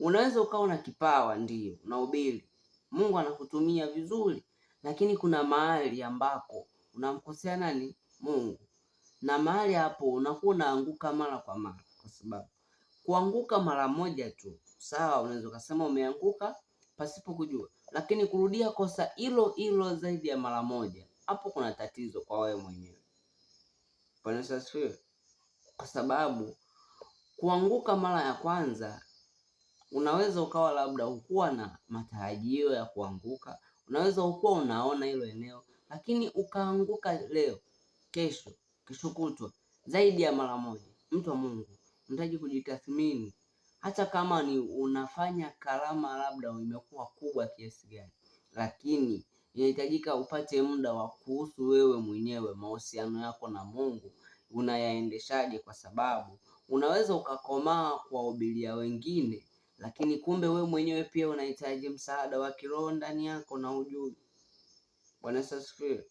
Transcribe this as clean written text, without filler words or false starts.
Unaweza ukawa na kipawa, ndio unahubiri, Mungu anakutumia vizuri, lakini kuna mahali ambako unamkosea nani? Mungu. Na mahali hapo unakuwa unaanguka mara kwa mara, kwa sababu kuanguka mara moja tu sawa, unaweza kusema umeanguka pasipo kujua, lakini kurudia kosa hilo hilo zaidi ya mara moja, hapo kuna tatizo kwa wewe mwenyewe. Bwana asifiwe. Kwa sababu kuanguka mara ya kwanza, unaweza ukawa labda ukuwa na matarajio ya kuanguka, unaweza ukuwa unaona hilo eneo, lakini ukaanguka leo, kesho kutwa zaidi ya mara moja. Mtu wa Mungu, unahitaji kujitathmini. Hata kama ni unafanya karama labda imekuwa kubwa kiasi gani, lakini inahitajika upate muda wa kuhusu wewe mwenyewe, mahusiano yako na Mungu unayaendeshaje, kwa sababu unaweza ukakomaa kuwahubiria wengine, lakini kumbe wewe mwenyewe pia unahitaji msaada wa kiroho ndani yako na ujui. Bwana asifiwe.